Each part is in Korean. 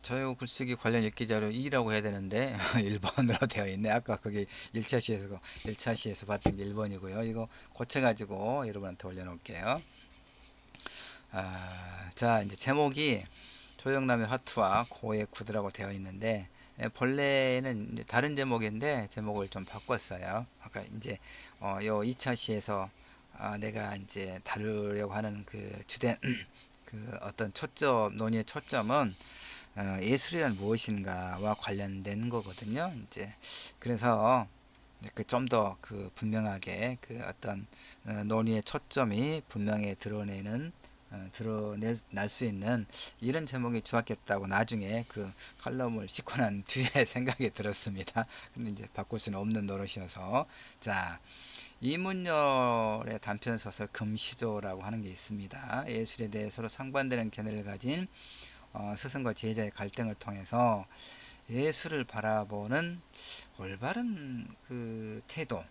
자유 글쓰기 관련 읽기 자료 2라고 해야 되는데 1번으로 되어 있네. 아까 그게 1차 시에서 봤던 게 1번이고요. 이거 고쳐가지고 여러분한테 올려놓을게요. 자, 이제 제목이 조영남의 화투와 고의 구두라고 되어 있는데, 본래는 이제 다른 제목인데 제목을 좀 바꿨어요. 아까 이제 요 2차 시에서 내가 이제 다루려고 하는 그 주된 그 어떤 논의의 초점은 예술이란 무엇인가와 관련된 거거든요. 이제 그래서 그 좀 더 그 분명하게 그 어떤 논의의 초점이 분명히 드러날 수 있는 이런 제목이 좋았겠다고 나중에 그 칼럼을 싣고 난 뒤에 생각이 들었습니다. 근데 이제 바꿀 수는 없는 노릇이어서. 자, 이문열의 단편 소설 금시조라고 하는 게 있습니다. 예술에 대해 서로 상반되는 견해를 가진 스승과 제자의 갈등을 통해서 예술을 바라보는 올바른 그 태도,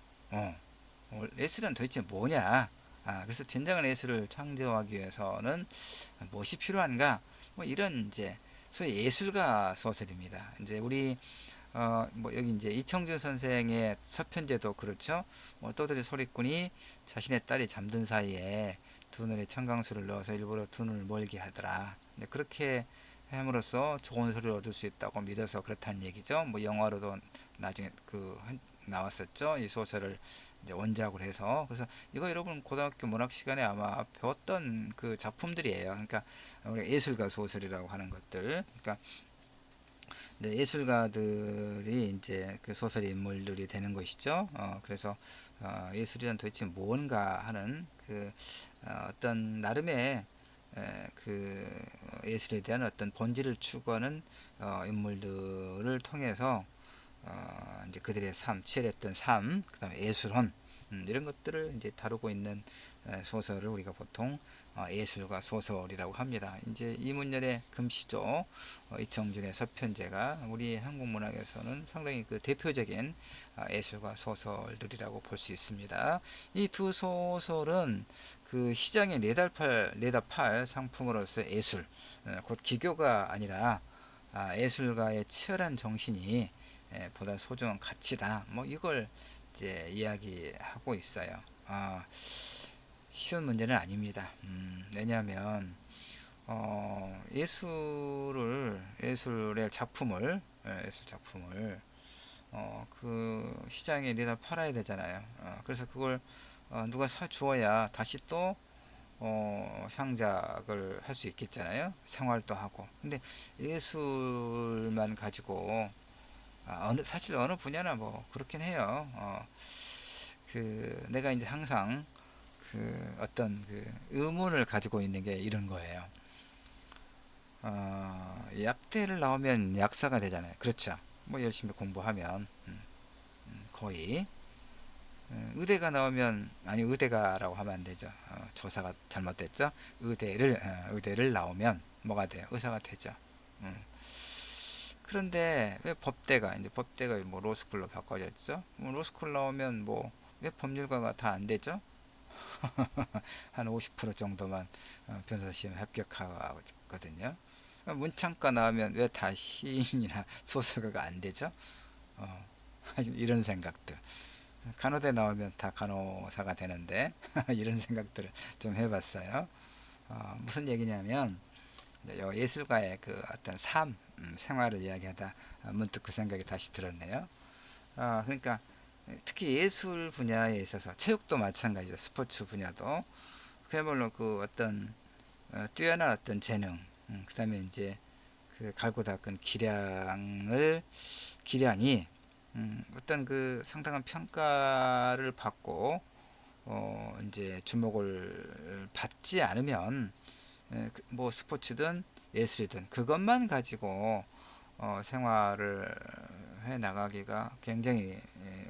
예술은 도대체 뭐냐? 그래서 진정한 예술을 창조하기 위해서는 무엇이 필요한가? 뭐 이런 이제 소위 예술가 소설입니다. 이제 우리 뭐 여기 이제 이청준 선생의 서편제도 그렇죠. 뭐 떠들이 소리꾼이 자신의 딸이 잠든 사이에 두 눈에 청강수를 넣어서 일부러 두 눈을 멀게 하더라. 그렇게 함으로써 좋은 소리를 얻을 수 있다고 믿어서 그렇다는 얘기죠. 뭐 영화로도 나중에 나왔었죠. 이 소설을 이제 원작으로 해서. 그래서 이거 여러분 고등학교 문학 시간에 아마 배웠던 그 작품들이에요. 그러니까 우리 예술가 소설이라고 하는 것들. 그러니까 예술가들이 이제 그 소설의 인물들이 되는 것이죠. 그래서 예술이란 도대체 뭔가 하는 그 어떤 나름의 그 예술에 대한 어떤 본질을 추구하는 인물들을 통해서 이제 그들의 치열했던 삶, 그다음에 예술혼, 이런 것들을 이제 다루고 있는 소설을 우리가 보통 예술가 소설이라고 합니다. 이제 이문열의 금시조, 이청준의 서편제가 우리 한국 문학에서는 상당히 그 대표적인 예술가 소설들이라고 볼 수 있습니다. 이 두 소설은 그 시장에 내다팔 상품으로서 예술, 곧 기교가 아니라 예술가의 치열한 정신이 보다 소중한 가치다. 뭐 이걸 이제 이야기하고 있어요. 쉬운 문제는 아닙니다. 왜냐하면 예술 작품을 그 시장에 내다 팔아야 되잖아요. 그래서 그걸 누가 사 주어야 다시 또 창작을 할 수 있겠잖아요. 생활도 하고. 근데 예술만 가지고 사실 어느 분야나 뭐 그렇긴 해요. 내가 이제 항상 그 어떤 그 의문을 가지고 있는 게 이런 거예요. 약대를 나오면 약사가 되잖아요. 그렇죠. 뭐 열심히 공부하면 거의. 의대가 나오면, 아니 의대가라고 하면 안 되죠. 조사가 잘못됐죠. 의대를 나오면 뭐가 돼요? 의사가 되죠. 음. 그런데 왜 법대가 뭐 로스쿨로 바꿔졌죠? 뭐 로스쿨 나오면 뭐 왜 법률가가 다 안 되죠? 한 50% 정도만 변호사 시험에 합격하거든요. 문창과 나오면 왜 다 시인이나 소설가가 안 되죠? 어, 이런 생각들. 간호대 나오면 다 간호사가 되는데 이런 생각들을 좀 해봤어요. 무슨 얘기냐면 예술가의 그 어떤 생활을 이야기하다 문득 그 생각이 다시 들었네요. 그러니까 특히 예술 분야에 있어서 체육도 마찬가지죠. 스포츠 분야도 그야말로 그 어떤 뛰어난 어떤 재능, 그다음에 이제 그 갈고 닦은 기량이 어떤 그 상당한 평가를 받고 이제 주목을 받지 않으면 뭐 스포츠든 예술이든 그것만 가지고 생활을 해 나가기가 굉장히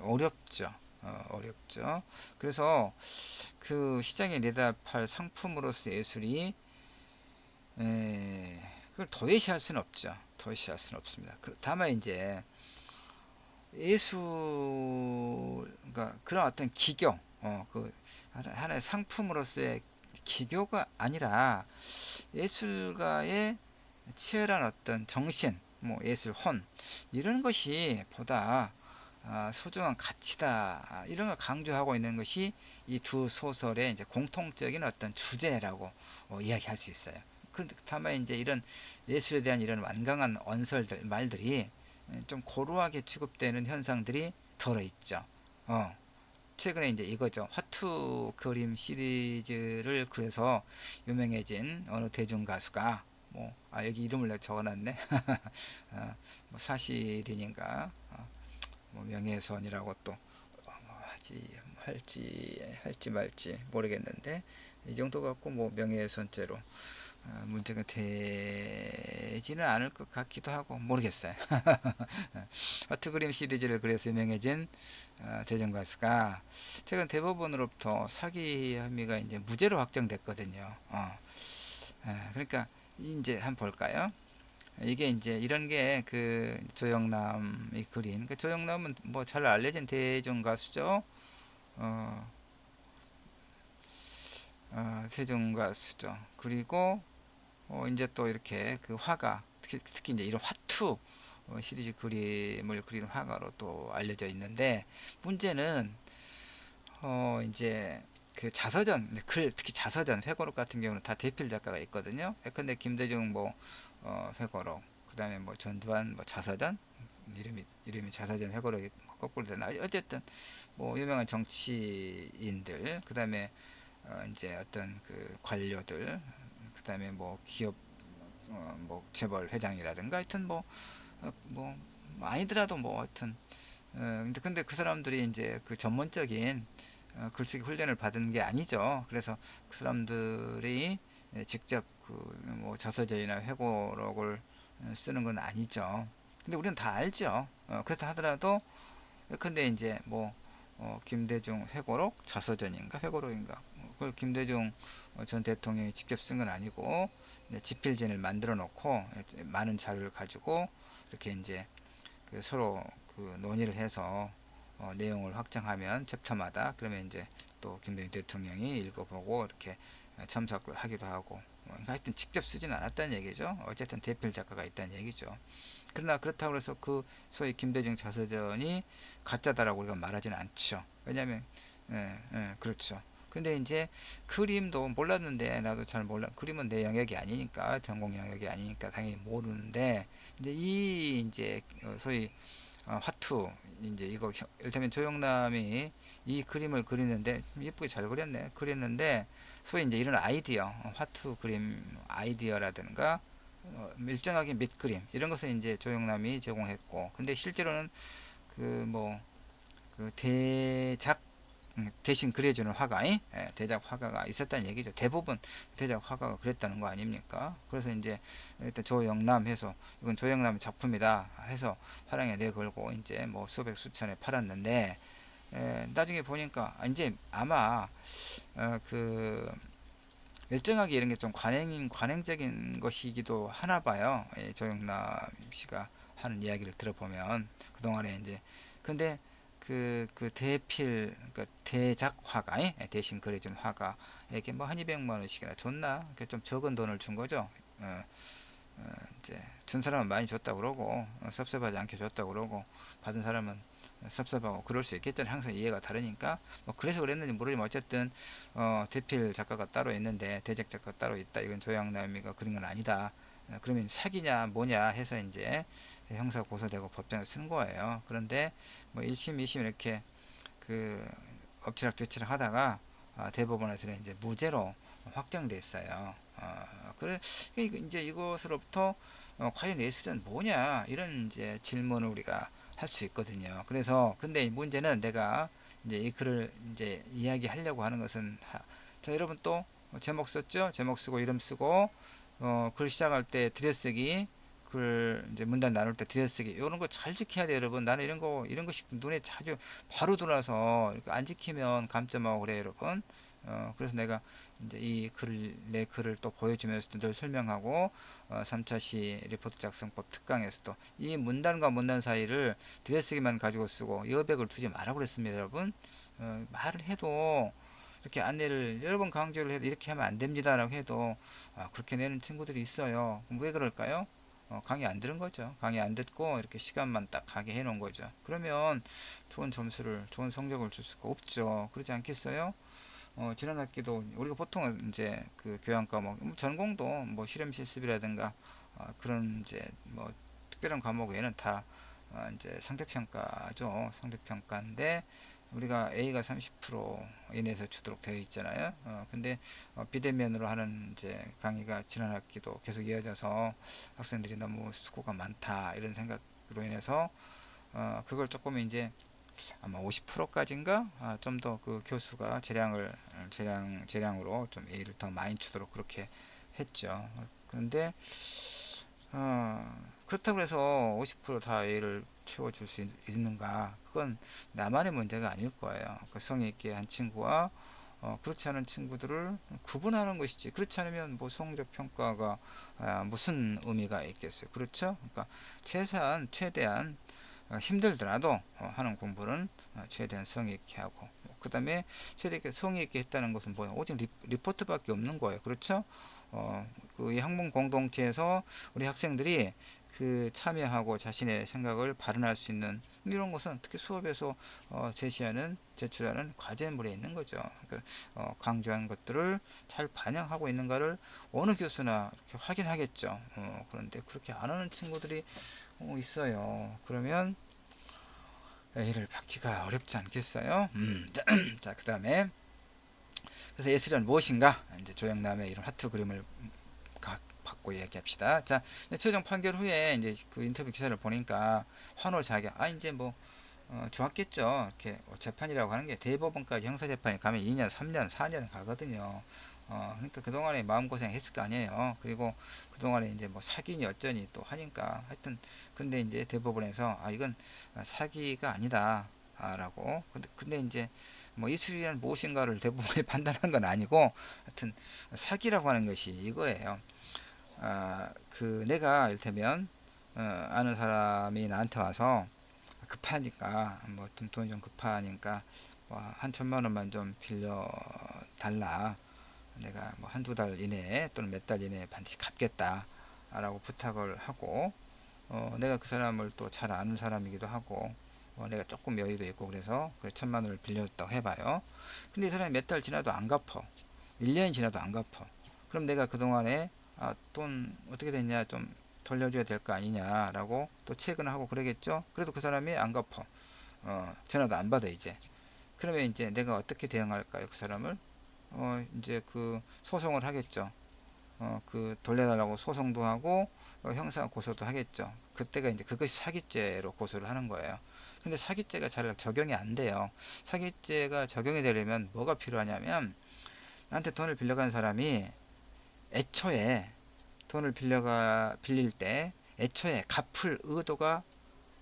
어렵죠. 어렵죠. 그래서 그 시장에 내다팔 상품으로서 예술이 그걸 도외시할 수는 없죠. 도외시할 수는 없습니다. 다만 이제 예술, 그러니까 그런 어떤 기교, 그 하나의 상품으로서의 기교가 아니라 예술가의 치열한 어떤 정신, 뭐 예술 혼 이런 것이 보다 소중한 가치다, 이런 걸 강조하고 있는 것이 이 두 소설의 이제 공통적인 어떤 주제라고 이야기할 수 있어요. 다만 이제 이런 예술에 대한 이런 완강한 언설들 말들이 좀 고루하게 취급되는 현상들이 덜어 있죠. 최근에 이제 이거죠. 화투 그림 시리즈를 그래서 유명해진 어느 대중 가수가 여기 이름을 내가 적어놨네. 뭐 사실인인가, 뭐 명예훼손이라고 또 하지 할지 말지 모르겠는데, 이 정도 갖고 뭐 명예훼손죄로 문제가 되지는 않을 것 같기도 하고 모르겠어요. 화투 그림 시리즈를 그래서 유명해진 대전 가수가 최근 대법원으로부터 사기 혐의가 이제 무죄로 확정됐거든요. 그러니까 이제 한번 볼까요? 이게 이제 이런 게 그 조영남이 그린, 그 조영남은 뭐 잘 알려진 대중 가수죠. 어, 대중 가수죠. 그리고 이제 또 이렇게 그 화가, 특히 이제 이런 화투 시리즈 그림을 그리는 화가로 또 알려져 있는데, 문제는 이제 그 자서전 글, 특히 자서전 회고록 같은 경우는 다 대필 작가가 있거든요. 예컨대 김대중 뭐 회고록, 그다음에 뭐 전두환 뭐 자서전, 이름이 자서전 회고록이 뭐 거꾸로 되나, 어쨌든 뭐 유명한 정치인들, 그다음에 이제 어떤 그 관료들, 그다음에 뭐 기업 뭐 재벌 회장이라든가, 하여튼 뭐 아니더라도 뭐 하여튼 근데 그 사람들이 이제 그 전문적인 글쓰기 훈련을 받은 게 아니죠. 그래서 그 사람들이 직접 그 뭐 자서전이나 회고록을 쓰는 건 아니죠. 근데 우리는 다 알죠. 그렇다 하더라도, 근데 이제 뭐 김대중 회고록 자서전인가 회고록인가, 그걸 김대중 전 대통령이 직접 쓴 건 아니고 지필진을 만들어 놓고 많은 자료를 가지고 이렇게 이제 그 서로 그 논의를 해서 내용을 확정하면 챕터마다, 그러면 이제 또 김대중 대통령이 읽어보고 이렇게 첨삭을 하기도 하고, 하여튼 직접 쓰지는 않았다는 얘기죠. 어쨌든 대필 작가가 있다는 얘기죠. 그러나 그렇다고 해서 그 소위 김대중 자서전이 가짜다라고 우리가 말하지는 않죠. 왜냐하면 그렇죠. 근데 이제 그림도 몰랐는데, 나도 잘 몰라, 그림은 내 영역이 아니니까, 전공 영역이 아니니까 당연히 모르는데, 이제 이 이제 소위 화투, 이제 이거 일테면 조영남이 이 그림을 그리는데 예쁘게 잘 그렸네, 그렸는데 소위 이제 이런 아이디어, 화투 그림 아이디어라든가 일정하게 밑그림 이런 것을 이제 조영남이 제공했고, 근데 실제로는 그 뭐 그 대작 대신 그려주는 화가, 대작 화가가 있었다는 얘기죠. 대부분 대작 화가가 그랬다는 거 아닙니까? 그래서 이제 일단 조영남 해서 이건 조영남의 작품이다 해서 화랑에 내걸고 이제 뭐 수백 수천에 팔았는데, 나중에 보니까 이제 아마 그 일정하게 이런 게 좀 관행적인 것이기도 하나 봐요. 조영남 씨가 하는 이야기를 들어보면 그동안에 이제, 근데 그 대필, 그 대작 화가, 대신 그려준 화가에게 뭐 한 200만 원씩이나 줬나? 좀 적은 돈을 준 거죠. 이제 준 사람은 많이 줬다고 그러고, 섭섭하지 않게 줬다고 그러고, 받은 사람은 섭섭하고 그럴 수 있겠잖아요. 항상 이해가 다르니까. 뭐 그래서 그랬는지 모르지만 어쨌든 대필 작가가 따로 있는데 대작 작가가 따로 있다, 이건 조양남이가 그린 건 아니다. 그러면 사기냐 뭐냐 해서 이제 형사 고소되고 법정에 쓴 거예요. 그런데 뭐 1심 2심 이렇게 그 엎치락뒤치락 하다가 대법원에서는 이제 무죄로 확정됐어요. 그래 이제 이것으로부터 과연 예술은 뭐냐, 이런 이제 질문을 우리가 할 수 있거든요. 그래서 근데 문제는 내가 이제 이 글을 이제 이야기하려고 하는 것은, 자 여러분 또 제목 썼죠? 제목 쓰고 이름 쓰고 글 시작할 때 들여쓰기, 글 이제 문단 나눌 때 들여쓰기, 이런 거 잘 지켜야 돼요, 여러분. 나는 이런 것이 눈에 자주 바로 들어와서 안 지키면 감점하고 그래요, 여러분. 그래서 내가 이제 내 글을 또 보여주면서도 늘 설명하고, 3차 시 리포트 작성법 특강에서도 이 문단과 문단 사이를 들여쓰기만 가지고 쓰고 여백을 두지 말라고 그랬습니다, 여러분. 말을 해도 이렇게 안내를 여러 번 강조를 해도 이렇게 하면 안 됩니다라고 해도 그렇게 내는 친구들이 있어요. 그럼 왜 그럴까요? 강의 안 들은 거죠. 강의 안 듣고 이렇게 시간만 딱 가게 해 놓은 거죠. 그러면 좋은 점수를, 좋은 성적을 줄 수가 없죠. 그러지 않겠어요? 지난 학기도 우리가 보통은 이제 그 교양 과목, 전공도 뭐 실험 실습이라든가 그런 이제 뭐 특별한 과목 외에는 다 이제 상대평가죠. 상대평가인데 우리가 A가 30% 이내에서 주도록 되어 있잖아요. 근데 비대면으로 하는 이제 강의가 지난 학기도 계속 이어져서 학생들이 너무 수고가 많다 이런 생각으로 인해서 그걸 조금 이제 아마 50%까지인가 좀 더 그 교수가 재량으로 좀 A를 더 많이 주도록 그렇게 했죠. 그런데 그렇다고 해서 50%다 A를 채워줄 수 있는가? 그건 나만의 문제가 아닐 거예요. 그 성의 있게 한 친구와 그렇지 않은 친구들을 구분하는 것이지. 그렇지 않으면 뭐 성적 평가가 무슨 의미가 있겠어요. 그렇죠? 그러니까 최대한 힘들더라도 하는 공부는 최대한 성의 있게 하고, 그 다음에 최대한 성의 있게 했다는 것은 뭐야? 오직 리포트밖에 없는 거예요. 그렇죠? 그 학문 공동체에서 우리 학생들이 그 참여하고 자신의 생각을 발현할 수 있는 이런 것은 특히 수업에서 제출하는 과제물에 있는 거죠. 그러니까 강조한 것들을 잘 반영하고 있는가를 어느 교수나 이렇게 확인하겠죠. 그런데 그렇게 안 하는 친구들이 있어요. 그러면 A를 받기가 어렵지 않겠어요? 자, 그 다음에 그래서 예술이란 무엇인가? 이제 조영남의 이런 하트 그림을 받고 얘기합시다. 자, 최종 판결 후에 이제 그 인터뷰 기사를 보니까 환호자격, 이제 뭐 좋았겠죠. 이렇게 재판이라고 하는 게 대법원까지 형사재판이 가면 2년, 3년, 4년 가거든요. 그러니까 그동안에 마음고생 했을 거 아니에요. 그리고 그동안에 이제 뭐 사기니 어쩌니 또 하니까 하여튼, 근데 이제 대법원에서 이건 사기가 아니다. 라고. 근데 이제 뭐 이술이란 무엇인가를 대법원이 판단한 건 아니고 하여튼 사기라고 하는 것이 이거예요. 그 내가 이를테면 아는 사람이 나한테 와서 급하니까 뭐 돈이 좀 급하니까 뭐한 1,000만 원만 좀 빌려 달라. 내가 뭐 한두 달 이내에 또는 몇 달 이내에 반드시 갚겠다 라고 부탁을 하고, 내가 그 사람을 또 잘 아는 사람이기도 하고 내가 조금 여유도 있고 그래서 그 1,000만 원을 빌려줬다고 해봐요. 근데 이 사람이 몇 달 지나도 안 갚어. 1년이 지나도 안 갚어. 그럼 내가 그동안에 돈 어떻게 됐냐, 좀 돌려줘야 될 거 아니냐라고 또 체크를 하고 그러겠죠. 그래도 그 사람이 안 갚어. 전화도 안 받아 이제. 그러면 이제 내가 어떻게 대응할까요? 그 사람을 이제 그 소송을 하겠죠. 그 돌려달라고 소송도 하고 형사 고소도 하겠죠. 그때가 이제 그것이 사기죄로 고소를 하는 거예요. 근데 사기죄가 잘 적용이 안 돼요. 사기죄가 적용이 되려면 뭐가 필요하냐면, 나한테 돈을 빌려간 사람이 애초에 돈을 빌릴 때 애초에 갚을 의도가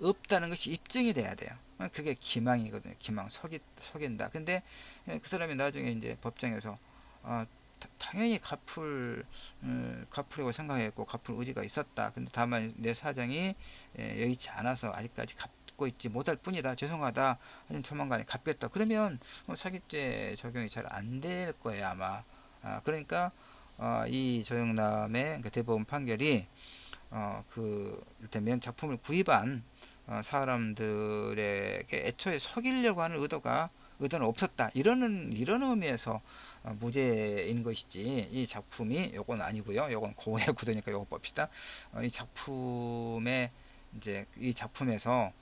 없다는 것이 입증이 돼야 돼요. 그게 기망이거든요. 기망, 속인다. 근데 그 사람이 나중에 이제 법정에서 당연히 갚으려고 생각했고 갚을 의지가 있었다. 근데 다만 내 사정이 여의치 않아서 아직까지 갚고 있지 못할 뿐이다. 죄송하다. 하여튼 조만간에 갚겠다. 그러면 사기죄 적용이 잘 안 될 거예요, 아마. 그러니까 이 조영남의 그 대법원 판결이 이를테면 작품을 구입한 사람들에게 애초에 속이려고 하는 의도는 없었다. 이런 의미에서 무죄인 것이지, 이 작품이 요건 아니고요. 요건 고해 구도니까 요거 봅시다. 이 작품에 이제 이 작품에서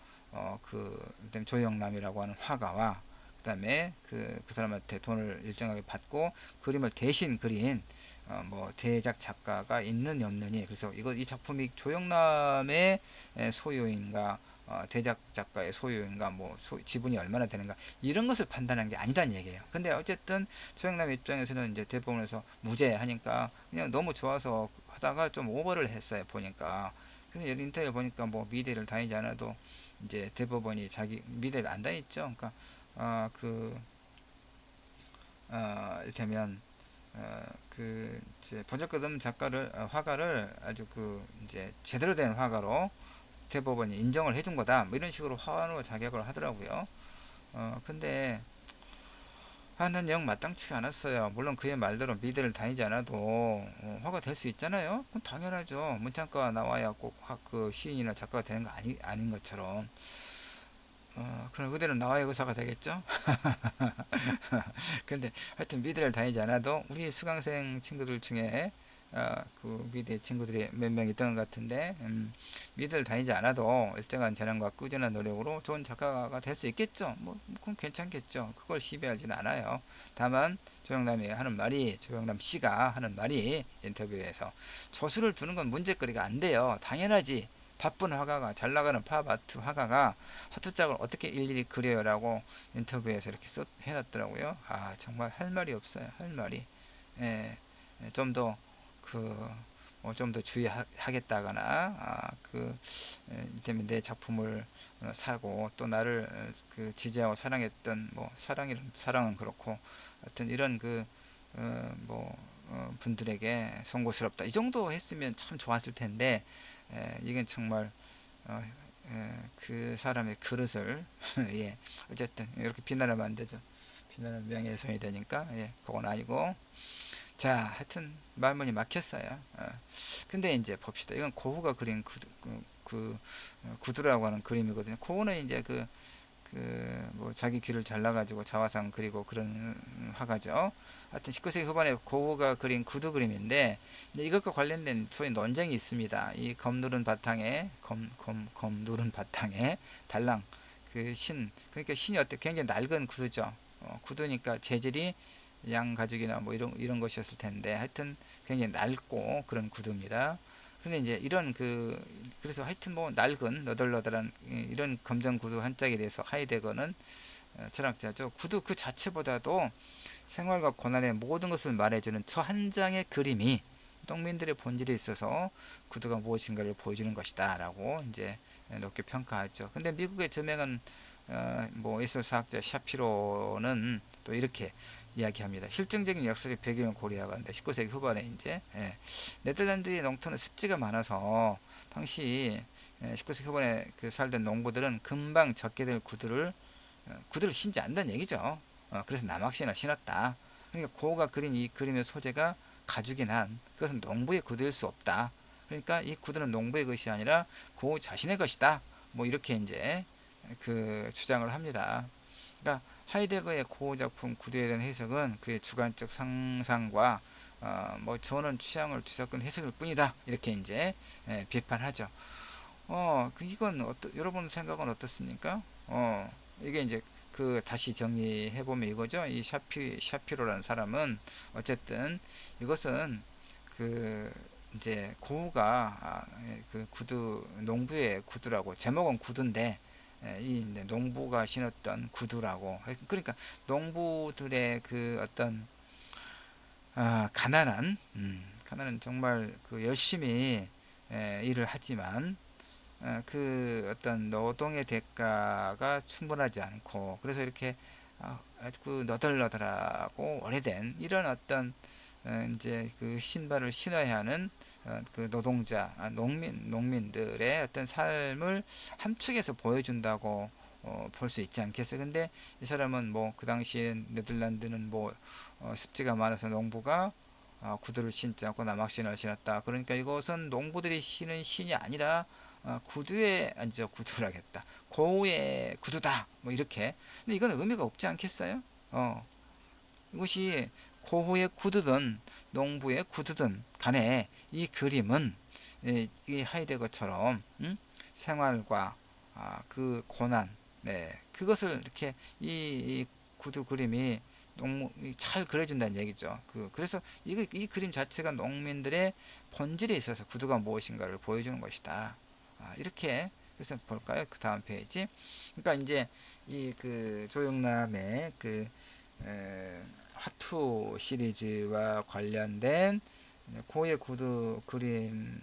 일단 조영남이라고 하는 화가와 그다음에 그 사람한테 돈을 일정하게 받고 그림을 대신 그린 뭐 대작 작가가 있느냐 없느니, 그래서 이 작품이 조영남의 소유인가 대작 작가의 소유인가 뭐 지분이 얼마나 되는가 이런 것을 판단한 게 아니다는 얘기예요. 근데 어쨌든 조영남 입장에서는 이제 대법원에서 무죄하니까 그냥 너무 좋아서 하다가 좀 오버를 했어요, 보니까. 그래서 인터뷰를 보니까 뭐 미대를 다니지 않아도 이제 대법원이 자기 미대를 안 다녔죠. 그러니까 이를테면 이제 보잘것없는 화가를 아주 이제 제대로 된 화가로 대법원이 인정을 해준 거다. 뭐 이런 식으로 환호 자격을 하더라고요. 근데 난 영 마땅치가 않았어요. 물론 그의 말대로 미대를 다니지 않아도 화가 될 수 있잖아요. 그건 당연하죠. 문창과 나와야 꼭 그 시인이나 작가가 되는 거 아닌 것처럼. 그럼 의대는 나와야 의사가 되겠죠? 그런데 하여튼 미대를 다니지 않아도 우리 수강생 친구들 중에 그 미대 친구들이 몇 명 있던 것 같은데 미대를 다니지 않아도 일정한 재능과 꾸준한 노력으로 좋은 작가가 될 수 있겠죠. 뭐 그건 괜찮겠죠. 그걸 시비하지는 않아요. 다만 조영남 씨가 하는 말이 인터뷰에서 조수를 두는 건 문제거리가 안 돼요. 당연하지. 바쁜 화가가, 잘 나가는 팝 아트 화가가 화투짝을 어떻게 일일이 그려요라고 인터뷰에서 이렇게 해놨더라고요. 정말 할 말이 없어요. 할 말이. 예, 좀 더 좀 더 주의하겠다거나 때문에 내 작품을 사고 또 나를 지지하고 사랑했던 사랑은 그렇고 하여튼 이런 분들에게 송구스럽다 이 정도 했으면 참 좋았을 텐데 이건 정말 어, 그 사람의 그릇을 예 어쨌든 이렇게 비난하면 안 되죠. 비난은 명예훼손이 되니까 그건 아니고 자 하여튼 말문이 막혔어요. 근데 이제 봅시다. 이건 고흐가 그린 구두라고 하는 그림이거든요. 고흐는 이제 자기 귀를 잘라가지고 자화상 그리고 그런 화가죠. 하여튼 19세기 후반에 고흐가 그린 구두 그림인데 이것과 관련된 소위 논쟁이 있습니다. 이 검 누른 바탕에 누른 바탕에 달랑 그러니까 신이 굉장히 낡은 구두죠. 구두니까 재질이 양 가죽이나 뭐 이런 것이었을 텐데 하여튼 굉장히 낡고 그런 구두입니다. 근데 이제 그래서 하여튼 뭐 낡은 너덜너덜한 이런 검정 구두 한 짝에 대해서 하이데거는 철학자죠. 구두 그 자체보다도 생활과 고난의 모든 것을 말해주는 저 한 장의 그림이 농민들의 본질에 있어서 구두가 무엇인가를 보여주는 것이다 라고 이제 높게 평가하죠. 근데 미국의 저명한 예술사학자 샤피로는 또 이렇게 이야기합니다. 실증적인 역사적 배경을 고려하고 한다. 19세기 후반에 이제 네덜란드의 농토는 습지가 많아서 당시 19세기 후반에 살던 농부들은 금방 젖게 될 구두를 신지 않는다는 얘기죠. 그래서 남학신을 신었다. 그러니까 고가 그린 이 그림의 소재가 가죽인 한 그것은 농부의 구두일 수 없다. 그러니까 이 구두는 농부의 것이 아니라 고 자신의 것이다. 뭐 이렇게 이제 주장을 합니다. 그러니까 하이데거의 고흐 작품 구두에 대한 해석은 그의 주관적 상상과 저는 취향을 뒤섞은 해석일 뿐이다. 이렇게 이제 비판하죠. 이건 여러분 생각은 어떻습니까? 이게 이제 다시 정리해 보면 이거죠. 이 샤피로라는 사람은 어쨌든 이것은 그 이제 고흐가 구두 농부의 구두라고 제목은 구두인데 이 농부가 신었던 구두라고 그러니까 농부들의 어떤 가난은 정말 열심히 일을 하지만 어떤 노동의 대가가 충분하지 않고 그래서 이렇게 너덜너덜하고 오래된 이런 어떤 이제 신발을 신어야 하는 노동자 농민들의 어떤 삶을 함축해서 보여준다고 볼 수 있지 않겠어요. 근데 이 사람은 그 당시에 네덜란드는 습지가 많아서 농부가 구두를 신지 않고 남학신을 신었다. 그러니까 이것은 농부들이 신은 신이 아니라 구두에 앉아 구두라겠다. 고우의 구두다. 뭐 이렇게. 근데 이건 의미가 없지 않겠어요? 이것이 고흐의 구두든 농부의 구두든 간에 이 그림은 이 하이데거처럼 생활과 고난, 그것을 이렇게 이 구두 그림이 잘 그려준다는 얘기죠. 그래서 이 그림 자체가 농민들의 본질에 있어서 구두가 무엇인가를 보여주는 것이다. 이렇게 그래서 볼까요? 그 다음 페이지. 그러니까 이제 조영남의 화투 시리즈와 관련된 고의 구두 그림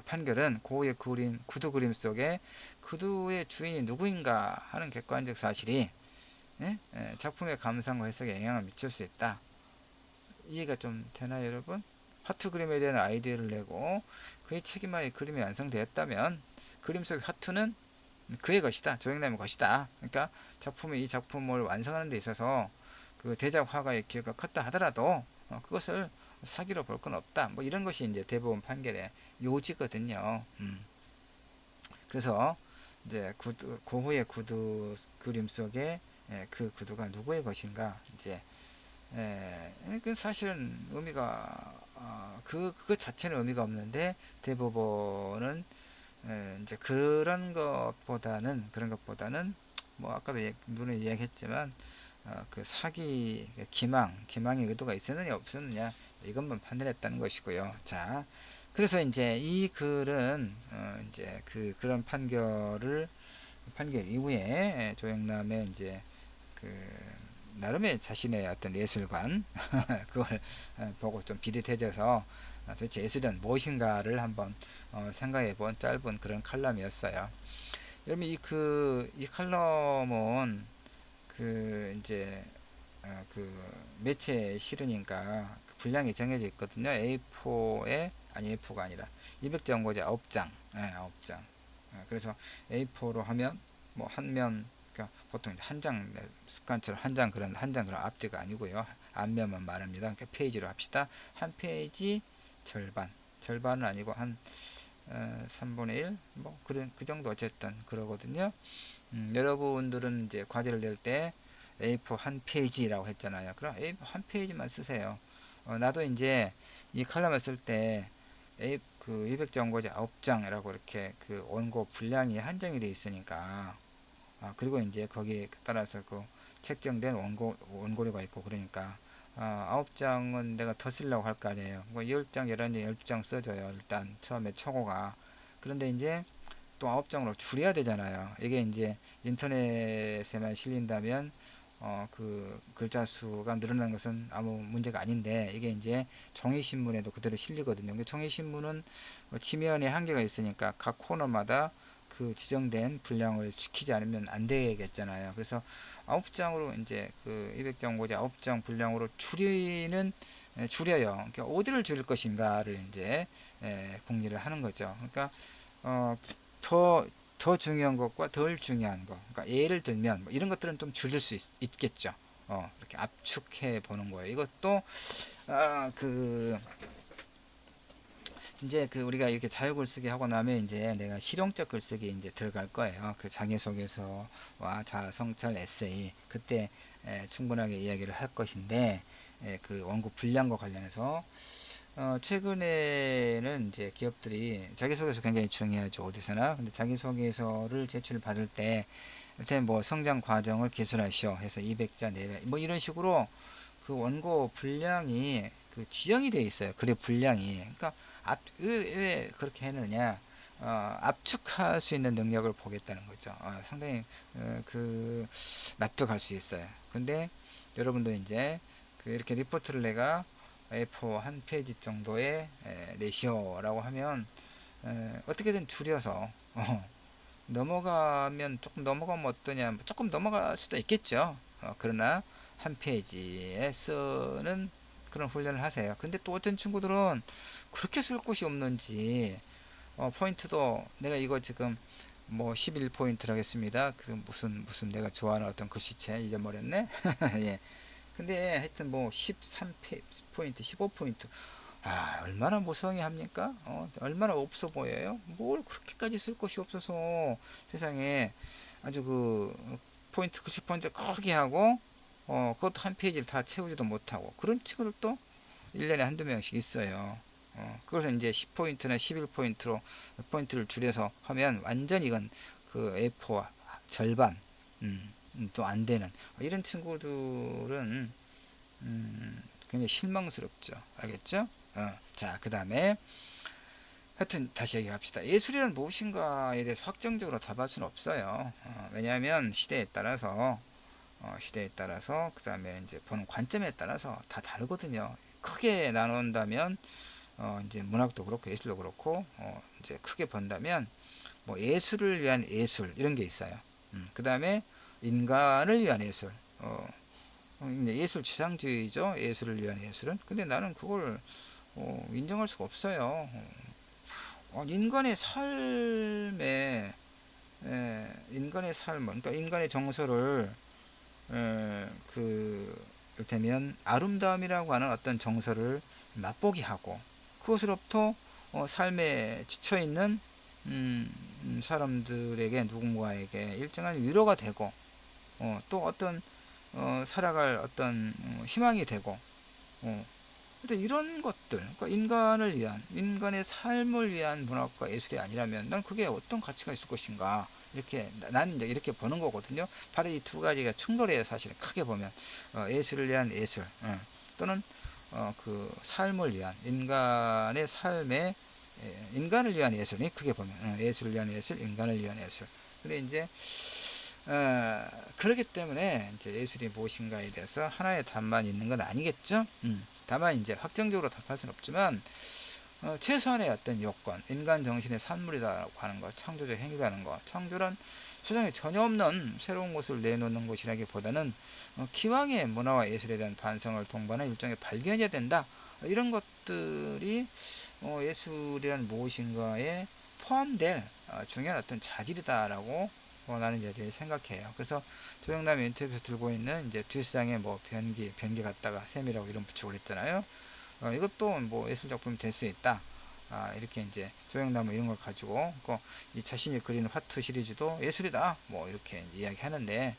판결은 고의 구두 그림 속에 구두의 주인이 누구인가 하는 객관적 사실이 작품의 감상과 해석에 영향을 미칠 수 있다. 이해가 좀 되나요, 여러분? 화투 그림에 대한 아이디어를 내고 그의 책임하에 그림이 완성되었다면 그림 속의 화투는 그의 것이다. 조영남의 것이다. 그러니까 이 작품을 완성하는 데 있어서 그 대작 화가의 기여가 컸다 하더라도 그것을 사기로 볼 건 없다. 뭐 이런 것이 이제 대법원 판결의 요지거든요. 그래서 이제 고흐의 구두 그림 속에 그 구두가 누구의 것인가 이제 그 사실은 의미가 그것 자체는 의미가 없는데 대법원은 이제 그런 것보다는 뭐 아까도 물론 이야기했지만 그 사기 기망의 의도가 있었느냐 없었느냐 이것만 판단했다는 것이고요. 자, 그래서 이제 이 글은 이제 그런 판결 이후에 조영남의 이제 그 나름의 자신의 어떤 예술관 그걸 보고 좀 비릿해져서 도대체 예술은 무엇인가를 한번 생각해 본 짧은 그런 칼럼이었어요. 여러분 이 칼럼은 그 이제 매체 실으니까 분량이 정해져 있거든요. A4에 아니 A4가 아니라 200정고지 9장. 9장. 그래서 A4로 하면 뭐 한 면 그러니까 보통 한 장 습관처럼 한 장 그런 앞뒤가 아니고요. 앞면만 말합니다. 그러니까 페이지로 합시다. 한 페이지 절반은 아니고 한 3분의 1, 뭐, 그 정도 어쨌든 그러거든요. 여러분들은 이제 과제를 낼 때 A4 한 페이지라고 했잖아요. 그럼 A4 한 페이지만 쓰세요. 나도 이제 이 칼럼을 쓸 때 그 200정고지 9장이라고 이렇게 그 원고 분량이 한정이 되어 있으니까 그리고 이제 거기에 따라서 그 책정된 원고료가 있고 그러니까 9장은 내가 더 쓰려고 할 거 아니에요. 뭐 10장, 11장, 12장 써줘요. 일단 처음에 초고가. 그런데 이제 또 9장으로 줄여야 되잖아요. 이게 이제 인터넷에만 실린다면 그 글자 수가 늘어나는 것은 아무 문제가 아닌데 이게 이제 종이신문에도 그대로 실리거든요. 종이신문은 지면에 한계가 있으니까 각 코너마다 그 지정된 분량을 지키지 않으면 안 되겠잖아요. 그래서 9장으로 이제 그 200장고지 9장 분량으로 줄여요. 그러니까 어디를 줄일 것인가를 이제 궁리를 하는 거죠. 그러니까 어, 더 중요한 것과 덜 중요한 것. 그러니까 예를 들면 뭐 이런 것들은 좀 줄일 수 있겠죠. 이렇게 압축해 보는 거예요. 이것도 그 이제 그 우리가 이렇게 자유글 쓰기 하고 나면 이제 내가 실용적 글쓰기 이제 들어갈 거예요. 그 자기소개서와 자아성찰 에세이 그때 충분하게 이야기를 할 것인데 그 원고 분량과 관련해서 최근에는 이제 기업들이 자기소개서 굉장히 중요하죠. 어디서나. 근데 자기소개서를 제출받을 때 일단 뭐 성장 과정을 기술하시오 해서 200자 내외 뭐 이런 식으로 그 원고 분량이 그 지정이 되어 있어요. 글의 분량이. 그러니까 왜 그렇게 해느냐? 압축할 수 있는 능력을 보겠다는 거죠. 상당히 그 납득할 수 있어요. 근데 여러분도 이제 이렇게 리포트를 내가 A4 한 페이지 정도에 내시오라고 하면 어떻게든 줄여서 조금 넘어가면 어떠냐 조금 넘어갈 수도 있겠죠. 그러나 한 페이지에 쓰는 그런 훈련을 하세요. 근데 또 어떤 친구들은 그렇게 쓸 곳이 없는지 포인트도 내가 이거 지금 뭐 11포인트를 하겠습니다. 그 무슨 내가 좋아하는 어떤 글씨체 잊어버렸네. 예. 근데 하여튼 뭐 13포인트, 15포인트. 얼마나 무성의 합니까? 얼마나 없어 보여요? 뭘 그렇게까지 쓸 것이 없어서 세상에 아주 그 포인트, 글씨 포인트 크게 하고, 그것도 한 페이지를 다 채우지도 못하고, 그런 친구들도 1년에 한두 명씩 있어요. 그것을 이제 10포인트나 11포인트로 포인트를 줄여서 하면 완전 이건 그 A4 절반, 또 안 되는 이런 친구들은 굉장히 실망스럽죠. 알겠죠? 자, 그 다음에 하여튼 다시 얘기합시다. 예술이란 무엇인가에 대해서 확정적으로 답할 수는 없어요. 왜냐하면 시대에 따라서 그 다음에 이제 보는 관점에 따라서 다 다르거든요. 크게 나눈다면 이제 문학도 그렇고 예술도 그렇고 이제 크게 본다면 뭐 예술을 위한 예술 이런 게 있어요. 그 다음에 인간을 위한 예술. 이제 예술 지상주의죠. 예술을 위한 예술은. 근데 나는 그걸 인정할 수가 없어요. 인간의 삶에 인간의 삶을, 그러니까 인간의 정서를 이를테면 아름다움이라고 하는 어떤 정서를 맛보게 하고, 그것으로부터 삶에 지쳐 있는 사람들에게, 누군가에게 일정한 위로가 되고, 또 어떤 살아갈 어떤 희망이 되고, 어, 근데 이런 것들, 그러니까 인간을 위한, 인간의 삶을 위한 문학과 예술이 아니라면 난 그게 어떤 가치가 있을 것인가, 이렇게 나는 이제 이렇게 보는 거거든요. 바로 이 두 가지가 충돌해요. 사실은 크게 보면 예술을 위한 예술, 또는 그 삶을 위한, 인간의 삶에 인간을 위한 예술이, 크게 보면 예술을 위한 예술, 인간을 위한 예술. 근데 이제 그렇기 때문에 이제 예술이 무엇인가에 대해서 하나의 답만 있는 건 아니겠죠. 다만 이제 확정적으로 답할 수는 없지만 최소한의 어떤 요건, 인간 정신의 산물이라고 하는 것, 창조적 행위라는 것, 창조란 세상에 전혀 없는 새로운 것을 내놓는 것이라기보다는 기왕의 문화와 예술에 대한 반성을 동반한 일종의 발견해야 된다. 이런 것들이 예술이란 무엇인가에 포함될 중요한 어떤 자질이다라고 나는 여전히 생각해요. 그래서 조영남이 인터뷰에서 들고 있는 이제 뒷상에 뭐 변기 갖다가 셈이라고 이름 붙이고 그랬잖아요. 이것도 뭐 예술 작품이 될 수 있다. 이렇게 이제 조형나무 이런 걸 가지고 이 자신이 그리는 화투 시리즈도 예술이다. 뭐 이렇게 이야기하는데,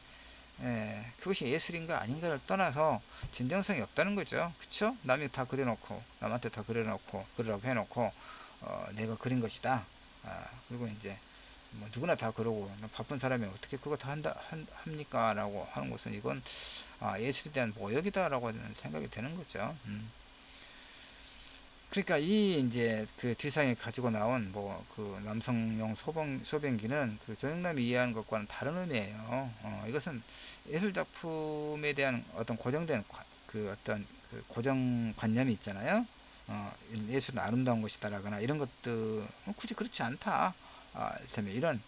그것이 예술인가 아닌가를 떠나서 진정성이 없다는 거죠. 그쵸? 남이 다 그려놓고, 남한테 다 그려놓고, 그리라고 해놓고, 내가 그린 것이다. 그리고 이제 뭐 누구나 다 그러고 바쁜 사람이 어떻게 그거 다 합니까? 라고 하는 것은 이건 예술에 대한 모욕이다라고 생각이 되는 거죠. 그러니까 이 이제 그 뒤상에 가지고 나온 뭐 그 남성용 소변기는 그 조영남이 이해하는 것과는 다른 의미예요. 이것은 예술 작품에 대한 어떤 고정된 그 어떤 그 고정관념이 있잖아요. 예술은 아름다운 것이다라거나 이런 것들 굳이 그렇지 않다. 이를테면 이런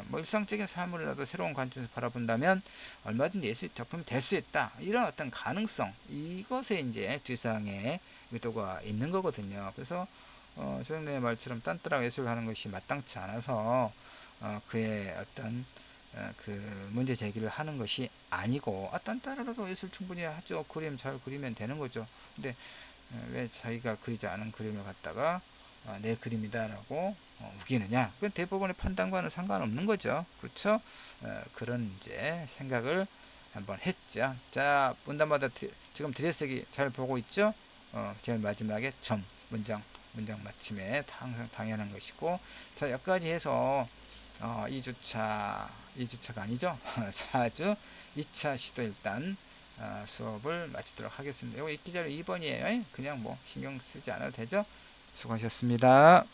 뭐 일상적인 사물이라도 새로운 관점에서 바라본다면 얼마든지 예술 작품이 될 수 있다. 이런 어떤 가능성, 이것에 이제 뒤상에 의도가 있는 거거든요. 그래서 조영래의 말처럼 딴따라 예술을 하는 것이 마땅치 않아서 그의 어떤 그 문제 제기를 하는 것이 아니고, 딴따라라도 예술 충분히 하죠. 그림 잘 그리면 되는 거죠. 근데 왜 자기가 그리지 않은 그림을 갖다가 내 그림이다라고 우기느냐? 그건 대법원의 판단과는 상관없는 거죠. 그렇죠? 그런 이제 생각을 한번 했죠. 자, 문단마다 지금 들여쓰기 잘 보고 있죠? 제일 마지막에 문장 마침에 항상 당연한 것이고, 자, 여기까지 해서 2주차가 아니죠. 4주 2차 시도 일단 수업을 마치도록 하겠습니다. 이거 읽기 자료 2번이에요. 그냥 뭐 신경 쓰지 않아도 되죠. 수고하셨습니다.